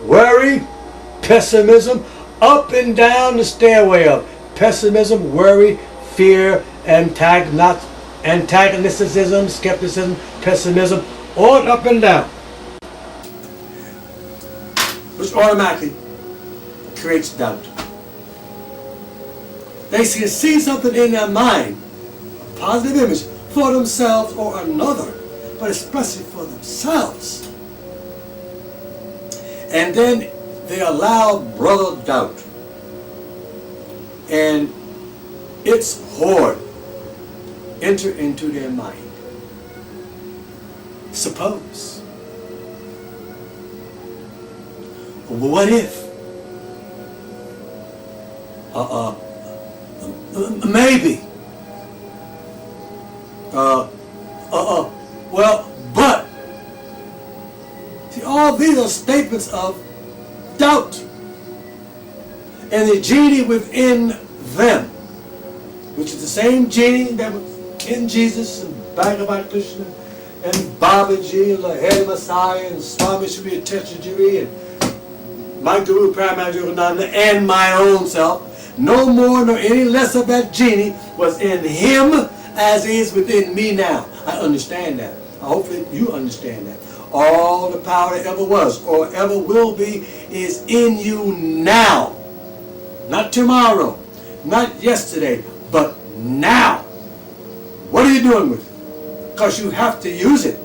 worry, pessimism, up and down the stairway of pessimism, worry, fear, antagonisticism, skepticism, pessimism, all up and down, which automatically creates doubt. They see something in their mind, a positive image for themselves or another, but especially for themselves. And then they allow brother doubt and its horde enter into their mind. Suppose. What if? Maybe. Well, but. See, all these are statements of doubt. And the genie within them, which is the same genie that was in Jesus and Bhagavad Krishna and Babaji and Lahiri Messiah and Swami Shri Teshajiri and my Guru Paramahansa and my own self. No more nor any less of that genie was in him as is within me now. I understand that. Hopefully you understand that. All the power that ever was or ever will be is in you now. Not tomorrow, not yesterday, but now. What are you doing with it? Because you have to use it.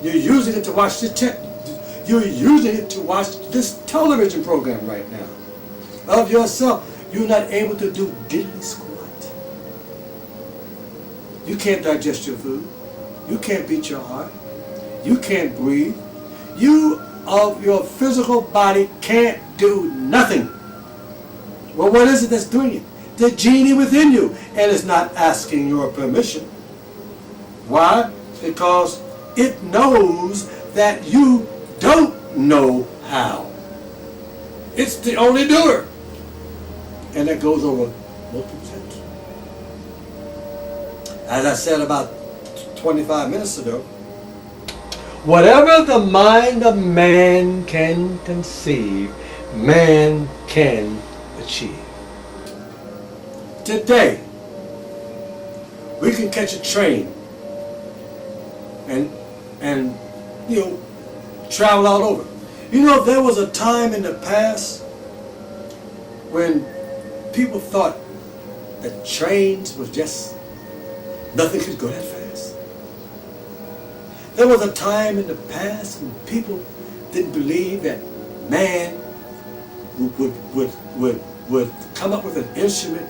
You're using it to watch you're using it to watch this television program right now. Of yourself, you're not able to do diddly squat. You can't digest your food. You can't beat your heart. You can't breathe. You of your physical body can't do nothing. Well, what is it that's doing it? The genie within you. And it's not asking your permission. Why? Because it knows that you don't know how. It's the only doer. And that goes over multiple times. As I said about 25 minutes ago, whatever the mind of man can conceive, man can achieve. Today, we can catch a train and travel all over. You know, there was a time in the past when people thought that trains was just, nothing could go that fast. There was a time in the past when people didn't believe that man would come up with an instrument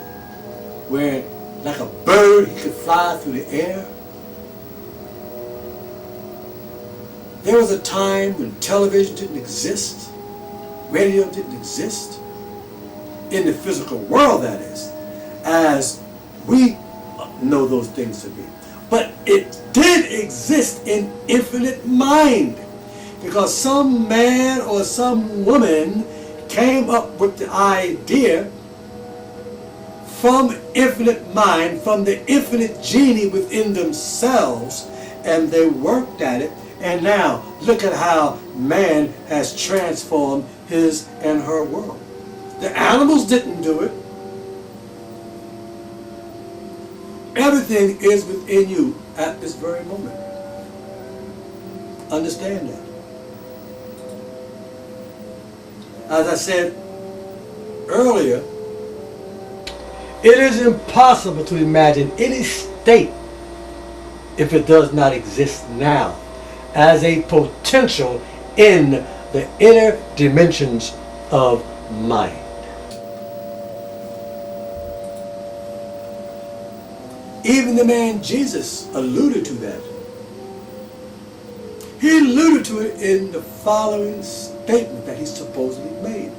where, like a bird, he could fly through the air. There was a time when television didn't exist, radio didn't exist, in the physical world, that is, as we know those things to be. But it did exist in infinite mind, because some man or some woman came up with the idea from infinite mind, from the infinite genie within themselves, and they worked at it. And now, look at how man has transformed his and her world. The animals didn't do it. Everything is within you at this very moment. Understand that. As I said earlier, it is impossible to imagine any state if it does not exist now as a potential in the inner dimensions of mind. Even the man Jesus alluded to that. He alluded to it in the following statement that he supposedly made.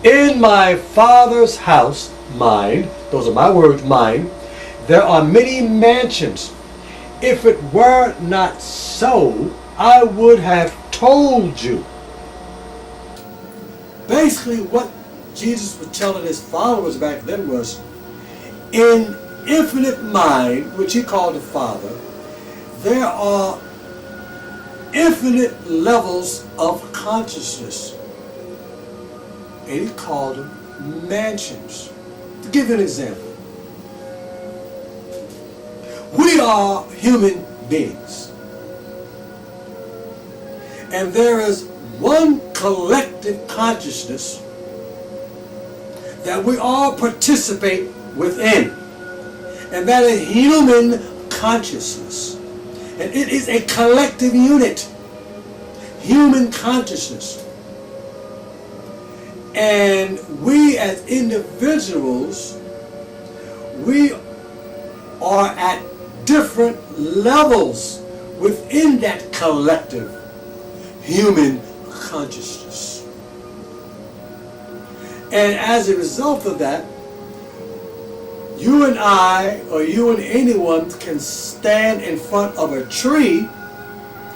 In my Father's house, mine, those are my words, mine, there are many mansions. If it were not so, I would have told you. Basically, what Jesus was telling his followers back then was, in infinite mind, which he called the Father, there are infinite levels of consciousness. And he called them mansions. To give you an example, we are human beings. And there is one collective consciousness that we all participate within. And that is human consciousness. And it is a collective unit. Human consciousness. And we as individuals, we are at different levels within that collective human consciousness. And as a result of that, you and I, or you and anyone, can stand in front of a tree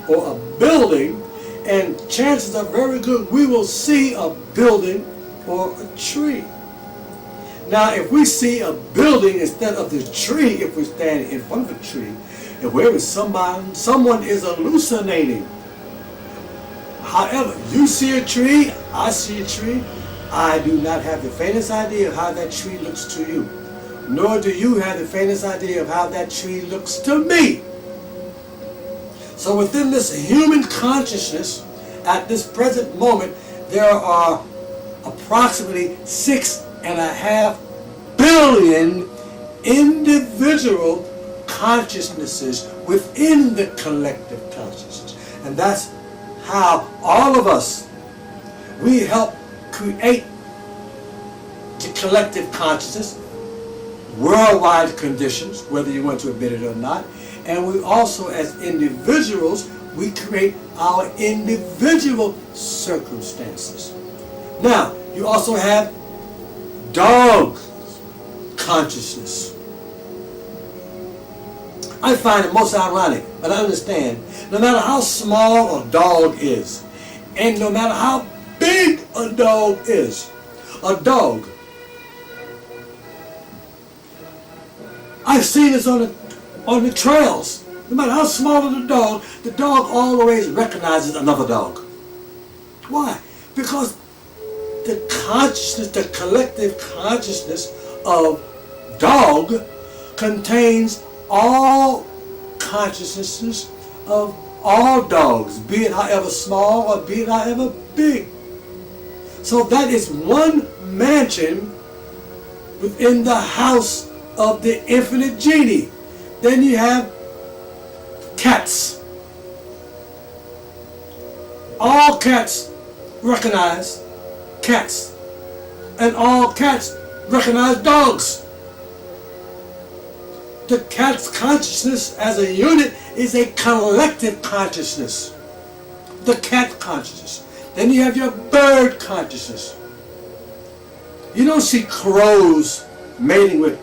or a building, and chances are very good we will see a building or a tree. Now, if we see a building instead of the tree, if we're standing in front of a tree, and wherever someone is hallucinating. However, you see a tree, I see a tree, I do not have the faintest idea of how that tree looks to you. Nor do you have the faintest idea of how that tree looks to me. So within this human consciousness, at this present moment, there are approximately 6.5 billion individual consciousnesses within the collective consciousness. And that's how all of us, we help create the collective consciousness, worldwide conditions, whether you want to admit it or not. And we also, as individuals, we create our individual circumstances. Now, you also have dog consciousness. I find it most ironic, but I understand, no matter how small a dog is, and no matter how big a dog is, a dog, I've seen this on the trails. No matter how small the dog always recognizes another dog. Why? Because the consciousness, the collective consciousness of dog contains all consciousnesses of all dogs, be it however small or be it however big. So that is one mansion within the house of the infinite genie. Then you have cats. All cats recognize cats, and all cats recognize dogs. The cat's consciousness as a unit is a collective consciousness. The cat consciousness. Then you have your bird consciousness. You don't see crows mating with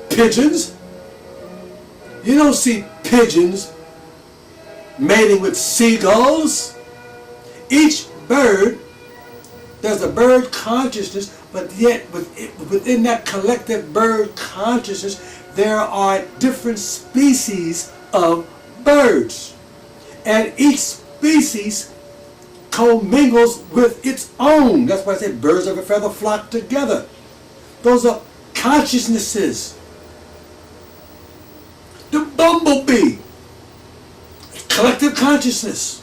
pigeons. You don't see pigeons mating with seagulls. Each bird, there's a bird consciousness, but yet within that collective bird consciousness, there are different species of birds. And each species commingles with its own. That's why I say birds of a feather flock together. Those are consciousnesses. The bumblebee, collective consciousness.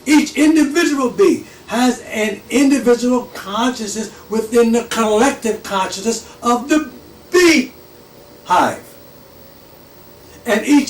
Each individual bee has an individual consciousness within the collective consciousness of the bee hive. And each